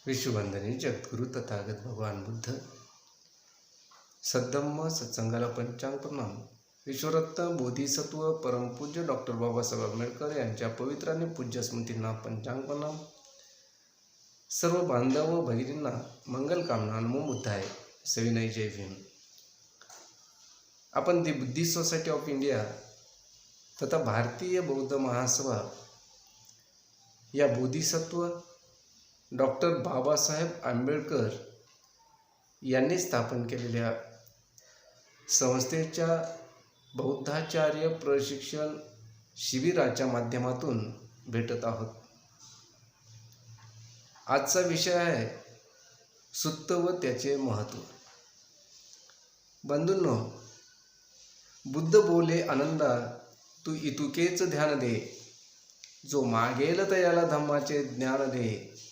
विश्ववंदनी जगद्गुरु तथागत भगवान बुद्ध सद्धम्म सत्संगाला पंचांग प्रणाम. विश्वरत्न बोधिसत्व परमपूज्य डॉक्टर बाबासाहेब आंबेडकर यांच्या पवित्र आणि पूज्य स्मृतींना पंचांग प्रणाम. सर्व बांधव व भगिनींना मंगलकामना. नमो बुद्धाय. सविनय जय भीम. आपण दी बुद्धिस्ट सोसायटी ऑफ इंडिया तथा भारतीय बौद्ध महासभा या बोधिसत्व डॉक्टर बाबासाहेब आंबेडकर यांनी स्थापन केलेल्या संस्थेच्या बौद्धाचार्य प्रशिक्षण शिबिराच्या माध्यमातून भेटत आहोत. आजचा विषय आहे सुत्त व त्याचे महत्त्व. बंधूंनो, बुद्ध बोले आनंदा, तू इतुकेच ध्यान दे, जो मागेल तयाला धम्माचे ज्ञान दे,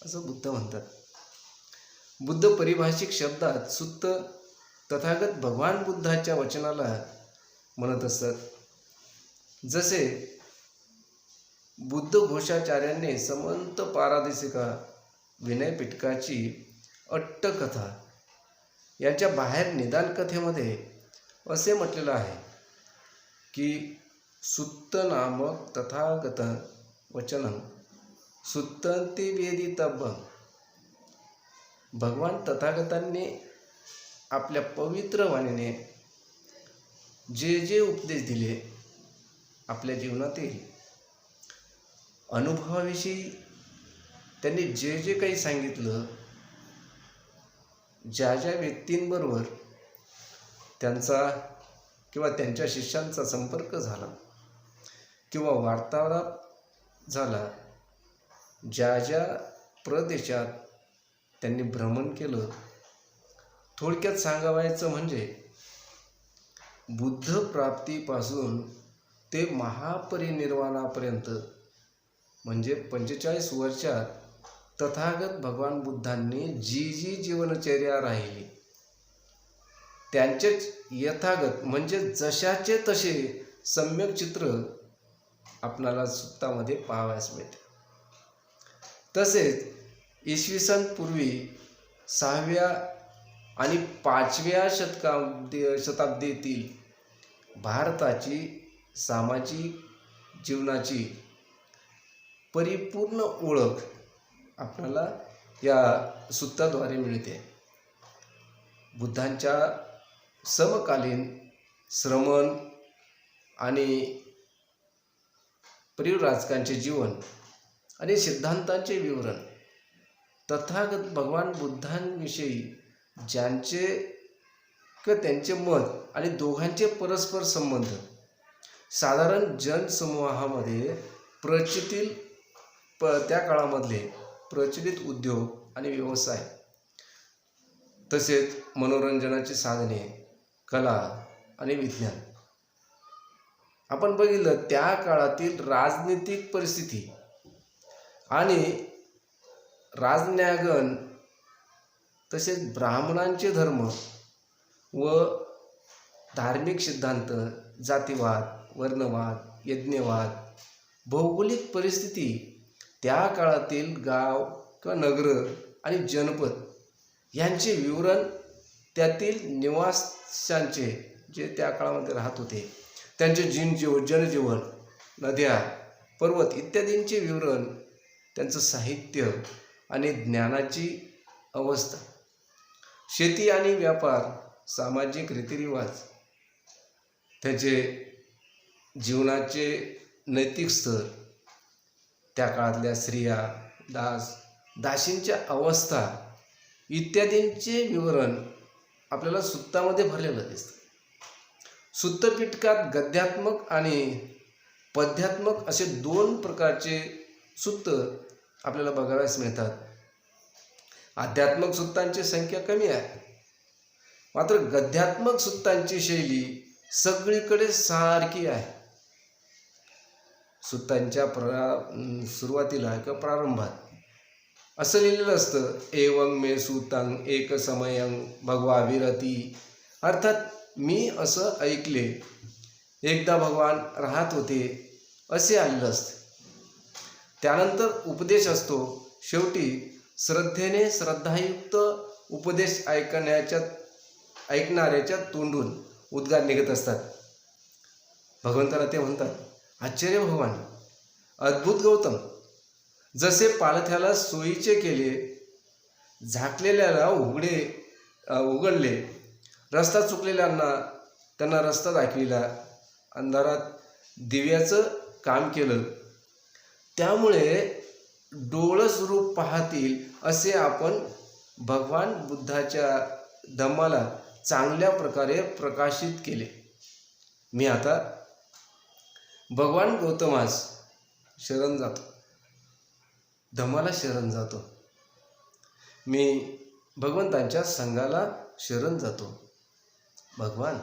असं बुद्ध म्हणतात. बुद्ध पारिभाषिक शब्दात सुत्त तथागत भगवान बुद्धाच्या वचनाला म्हणत असतात. जसे बुद्ध घोषाचार्यांनी समंत पारादिसिका विनय पिटकाची अट्टकथा यांच्या बाहेर निदान कथेमध्ये असे म्हटलेलं आहे की सुत्त नामक तथागत वचनं सुत्तंती वेदितव्यं. भगवान तथागतांनी आपल्या पवित्र वाणीने जे जे उपदेश दिले, आपल्या जीवनातील अनुभवाविषयी त्यांनी जे जे काही सांगितलं, ज्या ज्या व्यक्तींबरोबर त्यांचा किंवा त्यांच्या शिष्यांचा संपर्क झाला किंवा वार्तालाप झाला, ज्या ज्या प्रदेशात त्यांनी भ्रमण केलं, थोडक्यात सांगावायचं म्हणजे बुद्ध प्राप्तीपासून ते महापरिनिर्वाणापर्यंत म्हणजे 45 वर्षात तथागत भगवान बुद्धांनी जी जी जीवनचर्या राहिली, त्यांचेच यथागत म्हणजे जशाचे तसे सम्यक चित्र आपणाला सुत्तामध्ये पाहावयास मिळते. तसेच इसवी पूर्वी 6व्या आणि 5व्या शताब्दीतील भारताची सामाजिक जीवनाची परिपूर्ण ओळख आपल्याला या सुत्ताद्वारे मिळते. बुद्धांच्या समकालीन श्रमण आणि परिव्राजकांचे जीवन आणि सिद्धांतांचे विवरण, तथागत भगवान बुद्धांविषयी ज्यांचे किंवा त्यांचे मत आणि दोघांचे परस्पर संबंध साधारण जनसमूहामध्ये प्रचलित त्या काळामधले प्रचलित उद्योग आणि व्यवसाय, तसेच मनोरंजनाची साधने, कला आणि विज्ञान, आपण बघितलं त्या काळातील राजनीतिक परिस्थिती आणि राजन्यागण, तसेच ब्राह्मणांचे धर्म व धार्मिक सिद्धांत, जातीवाद, वर्णवाद, यज्ञवाद, भौगोलिक परिस्थिती, त्या काळातील गाव किंवा नगर आणि जनपद यांचे विवरण, त्यातील निवासांचे जे त्या काळामध्ये राहत होते त्यांचे जनजीवन, नद्या, पर्वत इत्यादींचे विवरण, त्यांचं साहित्य आणि ज्ञानाची अवस्था, शेती आणि व्यापार, सामाजिक रीतिरिवाज, त्याचे जीवनाचे नैतिक स्तर, त्या काळातल्या स्त्रिया, दासींच्या अवस्था इत्यादींचे विवरण आपल्याला सुत्तामध्ये भरलेलं दिसतं. सुत्तपिटकात गद्यात्मक आणि पद्यात्मक असे 2 प्रकारचे सुत्त आपल्याला बघावयास मिळतात. आध्यात्मक सुत्तांची संख्या कमी आहे, मात्र गद्यात्मक सुत्तांची शैली सगळीकडे सारखी आहे. सुत्तांच्या सुरुवातीला किंवा प्रारंभात असं लिहिलेलं असतं, एवं मे सुतं एक समयं भगवा विरती, अर्थात मी असं ऐकले, एकदा भगवान राहत होते, असे आलेलं असतं. त्यानंतर उपदेश असतो. शेवटी श्रद्धेने श्रद्धायुक्त उपदेश ऐकणाऱ्याच्या तोंडून उद्गार निघत असतात. भगवंताला ते म्हणतात, आश्चर्य भगवान, अद्भुत गौतम, जसे पालथ्याला सोयीचे केले, झाकलेल्याला उघडले, रस्ता चुकलेल्यांना त्यांना रस्ता दाखविला, अंधारात दिव्याचं काम केलं, त्यामुळे डोळस रूप पाहतील असे आपण भगवान बुद्धाच्या धम्माला चांगल्या प्रकारे प्रकाशित केले. मी आता भगवान गौतमास शरण जातो, धम्माला शरण जातो, मी भगवंतांच्या संघाला शरण जातो. भगवान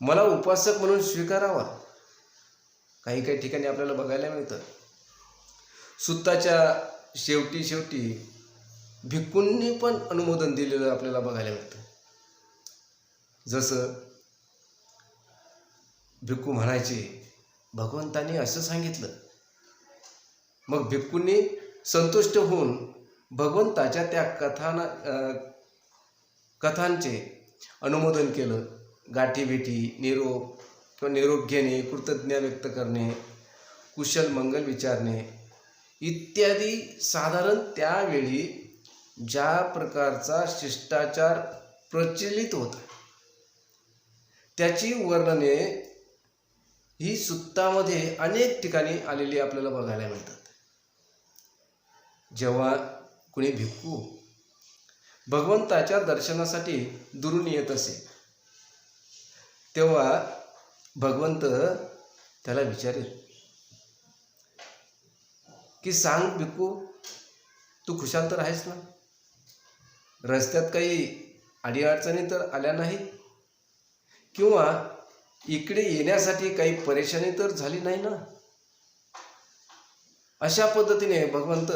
मला उपासक म्हणून स्वीकारावा. काही ठिकाणी आपल्याला बघायला मिळतं, सुत्ताच्या शेवटी भिक्खूंनी पण अनुमोदन दिलेलं आपल्याला बघायला मिळतं. जसं भिक्खू म्हणायचे, भगवंतांनी असं सांगितलं. मग भिक्खूंनी संतुष्ट होऊन भगवंताच्या त्या कथांचे अनुमोदन केलं. गाठीभेटी, निरोप घेणे, कृतज्ञता व्यक्त करणे, कुशल मंगल विचारणे इत्यादी साधारण त्यावेळी ज्या प्रकारचा शिष्टाचार प्रचलित होता त्याची वर्णने ही सुत्तामध्ये अनेक ठिकाणी आलेली आपल्याला बघायला मिळतात. जेव्हा कुणी भिक्खू भगवंताच्या दर्शनासाठी दुरून येत असे, तेव्हा भगवंत त्याला विचारेल की सांग भिक्खू, तू खुशाल तर आहेस ना? रस्त्यात काही अडीअडचणी तर आल्या नाहीत? किंवा इकडे येण्यासाठी काही परेशानी तर झाली नाही ना? अशा पद्धतीने भगवंत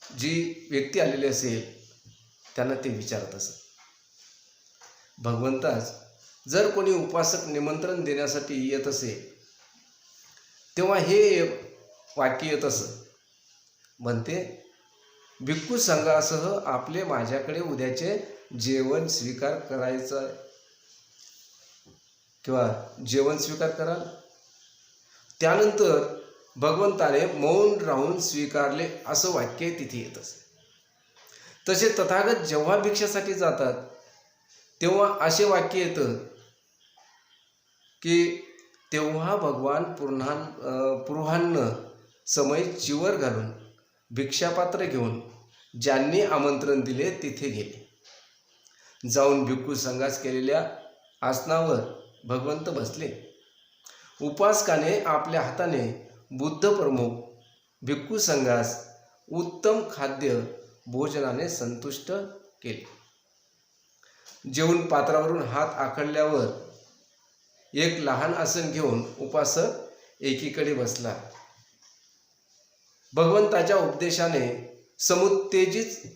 जी व्यक्ती आलेली असेल त्यांना ते विचारत असत. भगवंताच जर कोणी उपासक निमंत्रण देण्यासाठी येत असेल तेव्हा हे वाक्य येत असत, म्हणते, भिक्खू संघासह आपले माझ्याकडे उद्याचे जेवण स्वीकार करायचं किंवा जेवण स्वीकार कराल. त्यानंतर भगवंताने मौन राहून स्वीकारले असं वाक्य तिथे येत असे. तसे तथागत जेव्हा भिक्षेसाठी जातात तेव्हा असे वाक्य येतं की तेव्हा भगवान पुरुहान्न समय चिवर घालून भिक्षापात्र घेऊन ज्यांनी आमंत्रण दिले तिथे गेले. जाऊन भिक्खू संघास केलेल्या आसनावर भगवंत बसले. उपासकाने आपल्या हाताने बुद्ध प्रमुख भिक्खू संघास उत्तम खाद्य भोजनाने संतुष्ट केले. जेवून पात्रावरून हात आखडल्यावर एक लहान आसन घेऊन उपासक एकीकडे बसला. भगवंताच्या उपदेशाने समुत्तेजित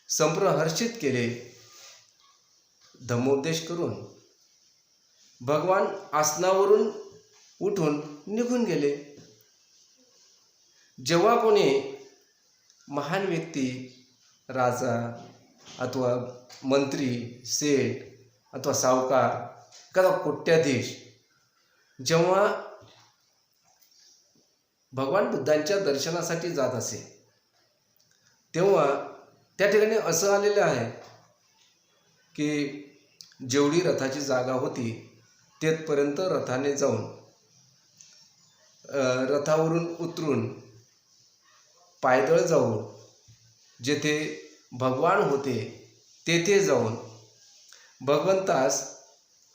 संप्रहर्षित केले. धम्मोपदेश करून भगवान आसनावरून उठून निघून गेले. जेव्हा कोणी महान व्यक्ती, राजा अथवा मंत्री, सेठ अथवा सावकार, एखादा कोट्याधीश जेव्हा भगवान बुद्धांच्या दर्शनासाठी जात असे तेव्हा त्या ठिकाणी असं आलेलं आहे की जेवढी रथाची जागा होती तेथपर्यंत रथाने जाऊन रथावरून उतरून पायदळ जाऊन जेथे भगवान होते तेथे जाऊन भगवंतास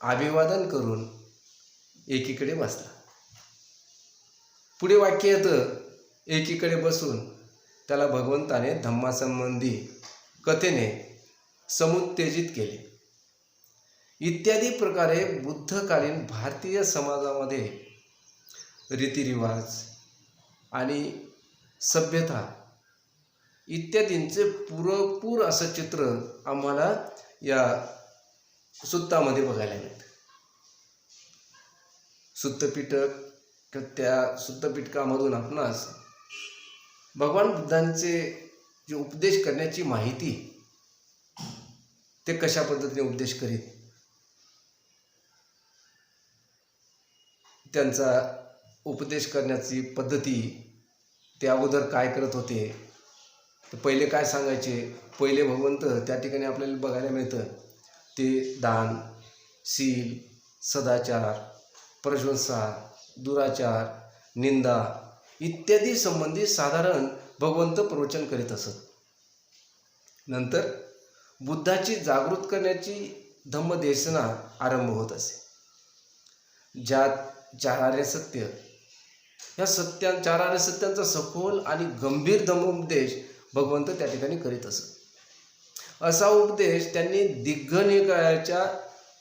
अभिवादन करून एकीकडे बसला. पुढे वाक्य येतं, एकीकडे बसून त्याला भगवंताने धम्मासंबंधी कथेने समुत्तेजित केले. इत्यादी प्रकारे बुद्धकालीन भारतीय समाजामध्ये रीतिरिवाज आणि सभ्यता इत्यादींचे पुरेपूर असं चित्र आम्हाला या सुत्तामध्ये बघायला मिळतं. सुत्तपिटक, त्या सुत्तपिटकामधून आपणास भगवान बुद्धांचे जे उपदेश करण्याची माहिती, ते कशा पद्धतीने उपदेश करीत, त्यांचा उपदेश करण्याची पद्धती, ते अगोदर काय करत होते, ते पहिले काय सांगायचे. पहिले भगवंत त्या ठिकाणी आपल्याला बघायला मिळतं ते दान, शील, सदाचार, प्रशंसा, दुराचार, निंदा इत्यादी संबंधी साधारण भगवंत प्रवचन करीत असत. नंतर बुद्धाची जागृत करण्याची धम्मदेशना आरंभ होत असे, ज्यात चार आर्य सत्य, या चार आर्य सत्यांचा सखोल आणि गंभीर धम्मोपदेश भगवंत त्या ठिकाणी करीत असत. असा उपदेश त्यांनी दिग्घनिकायाच्या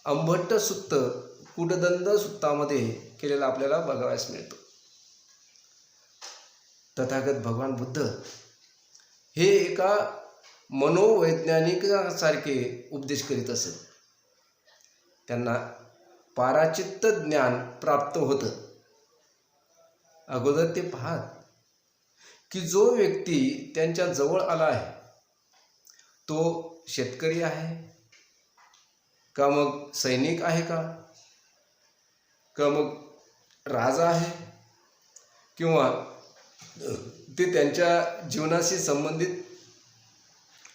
अंभट्ट सुत्त कुटदंत सुत्तामध्ये केलेला आपल्याला बघावयास मिळतो. तथागत भगवान बुद्ध हे एका मनोवैज्ञानिकासारखे उपदेश करीत असत. त्यांना पाराचित्त ज्ञान प्राप्त होतं. अगोदर ते पाहत की जो व्यक्ती त्यांच्या जवळ आला आहे तो शेतकरी आहे का, मग सैनिक आहे का मग राजा आहे, किंवा ते त्यांच्या जीवनाशी संबंधित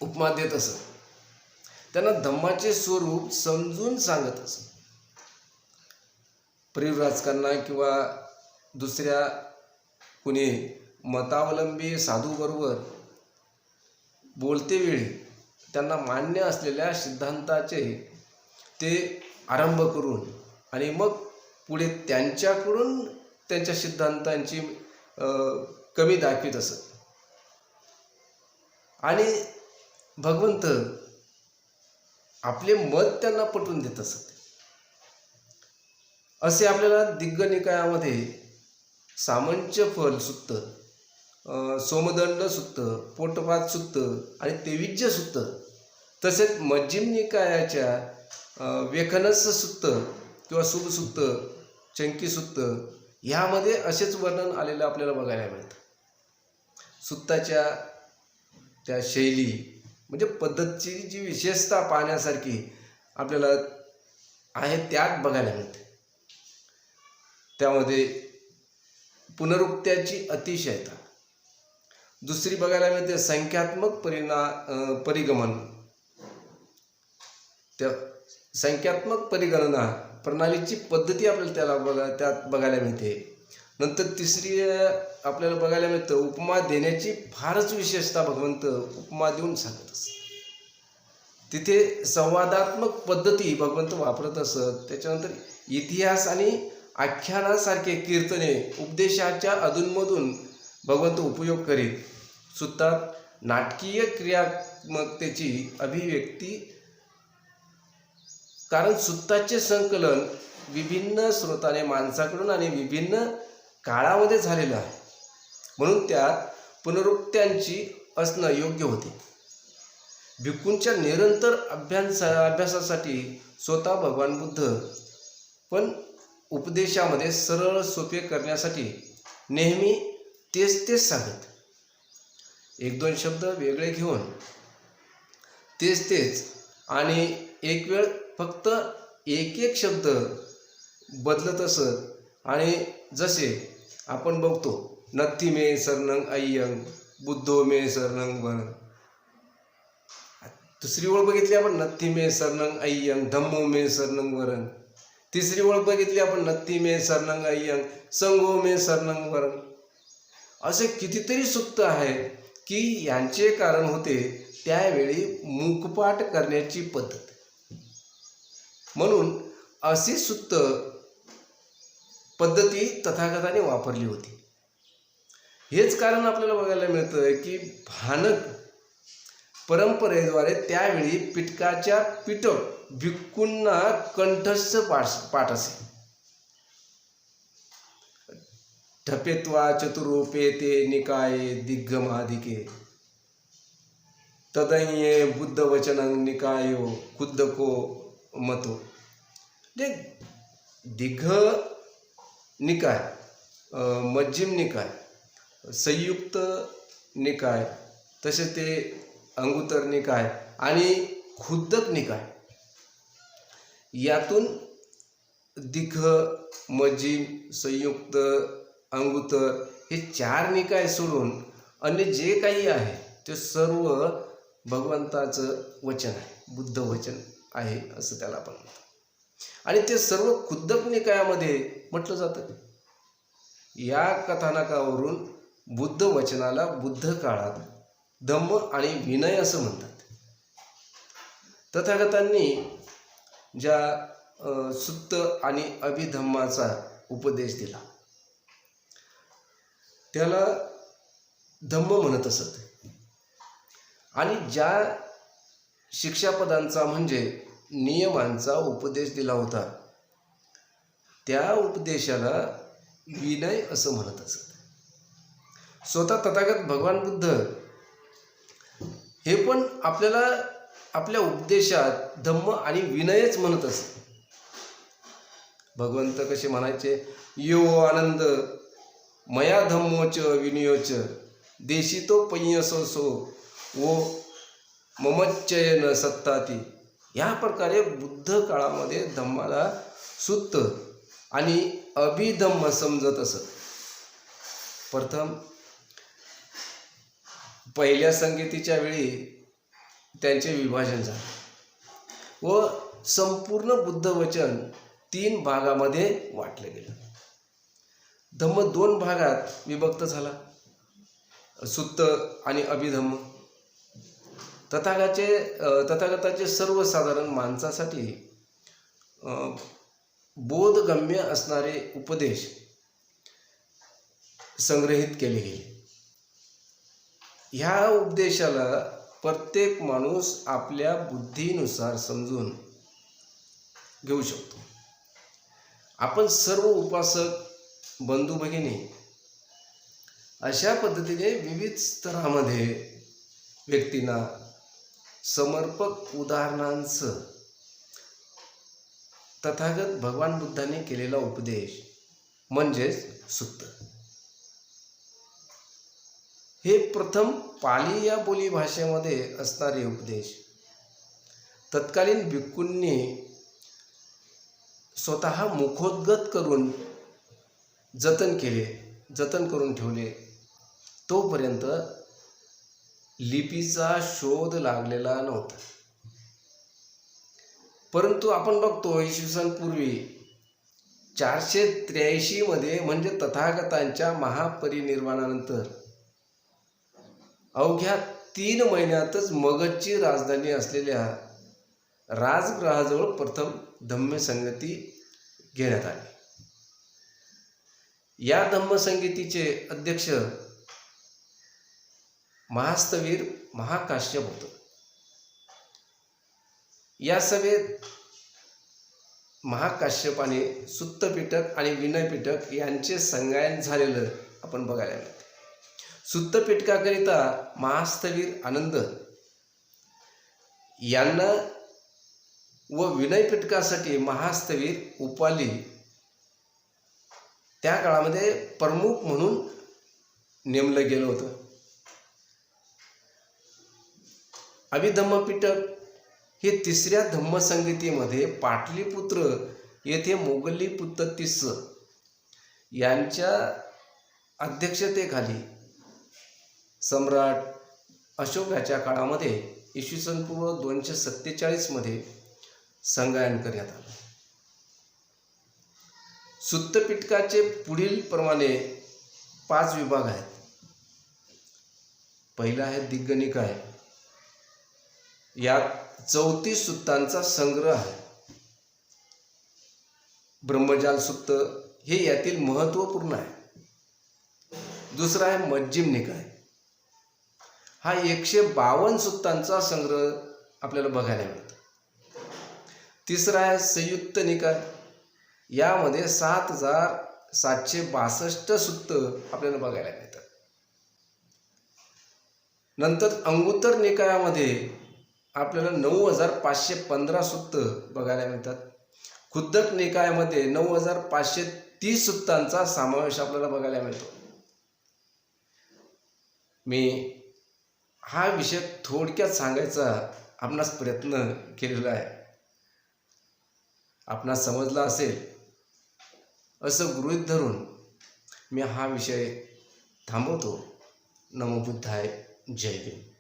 उपमा देत असत. त्यांना धम्माचे स्वरूप समजून सांगत असत. परिव्राजकांना किंवा दुसऱ्या कुणी मतावलंबी साधूबरोबर बोलते वेळी त्यांना मान्य असलेल्या सिद्धांताचे ते आरंभ करून आणि मग पुढे त्यांच्याकडून त्यांच्या सिद्धांतांची कमी दाखवित असत. आणि भगवंत आपले मत त्यांना पटवून देत असत. असे आपल्याला दिग्घनिकायामध्ये सामंच फल सुत्त, सोमदंड सुत्त, पोटपात सुत्त आणि तेविज्य सुत्त, तसेच मज्जिम निकायाच्या वेखनस सुत्त किंवा शुभ सुत्त, चंकी सुत्त ह्यामध्ये असेच वर्णन आलेलं आपल्याला बघायला मिळतं. सुत्ताच्या त्या शैली म्हणजे पद्धतीची जी विशेषता पाहण्यासारखी आपल्याला आहे त्यात बघायला मिळते. त्यामध्ये पुनरुक्त्याची अतिशयता. दुसरी बघायला मिळते संख्यात्मक परिगमन. त्या संख्यात्मक परिगणना प्रणालीची पद्धती आपल्याला त्यात बघायला मिळते. नंतर तिसरी आपल्याला बघायला मिळतं उपमा देण्याची फारच विशेषता. भगवंत उपमा देऊन सांगत असत. तिथे संवादात्मक पद्धती भगवंत वापरत असत. त्याच्यानंतर इतिहास आणि आख्यानासारखे कीर्तने उपदेशाच्या अधूनमधून भगवंत उपयोग करीत. सुत्तात नाटकीय क्रियात्मकतेची अभिव्यक्ती, कारण सुत्ताचे संकलन विभिन्न स्रोताने माणसाकडून आणि विभिन्न काळामध्ये झालेलं आहे, म्हणून त्यात पुनरुक्त्यांची असणं योग्य होते. भिक्खूंच्या निरंतर अभ्यासासाठी स्वतः भगवान बुद्ध पण उपदेशामध्ये सरळ सोपे करण्यासाठी नेहमी तेच सांगत. एक दोन शब्द वेगळे घेऊन तेच आणि एक वेळ फक्त एक शब्द बदलत असत. आणि जसे आपण बघतो नथी मे शरणं अय्यं बुद्धो मे शरणं वरं. दुसरी ओळ बघितली आपण नथी मे शरणं अय्यं धम्मो मे शरणं वरं. तिसरी ओळ बघितली आपण नथी मे शरणं अय्यं संघो मे शरणं वरं. असे कितीतरी सुक्त आहे की यांचे कारण होते त्यावेळी मुखपाठ करण्याची पद्धत. म्हणून अशी सुत्त पद्धती तथागताने वापरली होती. हेच कारण आपल्याला बघायला मिळतं की भानक परंपरेद्वारे त्यावेळी पिटकाच्या पिटक भिक्खूंना कंठस्थ पाठ असे. ठपेत्वा चतुरोपेते निकाये दिग्गमादिके तदन्ये बुद्धवचनं निकायो खुद्दको मतो. दिग्घ निकाय, मज्जिम निकाय, संयुक्त निकाय, तसेच ते अंगुत्तर निकाय आणि खुद्दक निकाय, यातून दिघ, मजिम, संयुक्त, अंगुत्तर हे 4 निकाय सोडून अन्य जे काही आहे ते सर्व भगवंताचं वचन आहे, बुद्ध वचन आहे असं त्याला आपण म्हणतो. आणि ते सर्व खुद्दक निकायामध्ये म्हटलं जातं. या कथानकावरून बुद्ध वचनाला बुद्ध काळात धम्म आणि विनय असं म्हणतात. तथागतांनी ज्या सुत्त आणि अभिधम्माचा उपदेश दिला त्याला धम्म म्हणत असत. आणि ज्या शिक्षापदांचा म्हणजे नियमांचा उपदेश दिला होता त्या उपदेशाला विनय असं म्हणत असत. स्वतः तथागत भगवान बुद्ध हे पण आपल्याला आपल्या उपदेशात धम्म आणि विनयच म्हणत असत. भगवंत कसे म्हणायचे, यो आनंद मया धम्मोच विनयोच देशितो पय्यसो वो ममच्चयन सत्ताती. या प्रकारे बुद्ध काळामध्ये धम्माला सुत्त आणि अभिधम्म समजत असत. प्रथम पहिल्या संगतीच्या वेळी त्यांचे विभाजन झाले व संपूर्ण बुद्ध वचन 3 भागामध्ये वाटले गेले. धम्म 2 भागात विभक्त झाला, सुत्त आणि अभिधम्म. तथागताचे सर्वसाधारण माणसासाठी बोधगम्य असणारे उपदेश संग्रहित केले गेले. ह्या उपदेशाला प्रत्येक माणूस आपल्या बुद्धीनुसार समजून घेऊ शकतो. आपण सर्व उपासक बंधू भगिनी अशा पद्धतीने विविध स्तरामध्ये व्यक्तींना समर्पक उदाहरणांसह तथागत भगवान बुद्धांनी केलेला उपदेश म्हणजेच सुत्त हे प्रथम पाली या बोली भाषेमध्ये असणारे उपदेश तत्कालीन भिक्खूंनी स्वतः मुखोद्गत करून जतन करून ठेवले. तोपर्यंत लिपीचा शोध लागलेला नव्हता. परंतु आपण बघतो इसवी सन पूर्वी 483 मध्ये म्हणजे तथागतांच्या महापरिनिर्वाणानंतर अवघ्या 3 महिन्यातच मगधची राजधानी असलेल्या राजगृहाजवळ प्रथम धम्मसंगती घेण्यात आली. या धम्मसंगतीचे अध्यक्ष महास्तवीर महाकाश्यप होते. या सभेत महाकाश्यपाने सुत्तपिटक आणि विनयपिटक यांचे संगायन झालेलं आपण बघायला मिळते. सुत्तपिटकाकरिता महास्थवीर आनंद यांना व विनयपिटकासाठी महास्थवीर उपाली त्या काळामध्ये प्रमुख म्हणून नेमलं गेलं होतं. अभिधम्मपिटक हे 3ऱ्या धम्मसंगतीमध्ये पाटलीपुत्र येथे मोगलीपुत्र तिस्स यांच्या अध्यक्षतेखाली सम्राट अशोकाच्या काळामध्ये इसवी सन पूर्व 247 मध्ये संगायन करण्यात आलं. सुत्तपिटकाचे पुढील प्रमाणे 5 विभाग आहेत. पहिला आहे दिग्ग निकाय. यात 34 सुत्तांचा संग्रह आहे. ब्रह्मजाल सुत्त हे यातील महत्त्वपूर्ण आहे. दुसरा आहे मज्जिम निकाय. हा 152 सुत्तांचा संग्रह आपल्याला बघायला मिळतो. तिसरा आहे संयुक्त निकाय. यामध्ये 7762 सुत्त आपल्याला बघायला मिळतात. नंतर अंगुत्तर निकायामध्ये आपल्याला 9515 सुत्त बघायला मिळतात. खुद्दक निकायामध्ये 9530 सुत्तांचा समावेश आपल्याला बघायला मिळतो. मी हा विषय थोडक्यात सांगायचा आपणास प्रयत्न केलेला आहे. आपणास समजला असेल असं गृहीत धरून मी हा विषय थांबवतो. नमो बुद्धाय. जय भीम.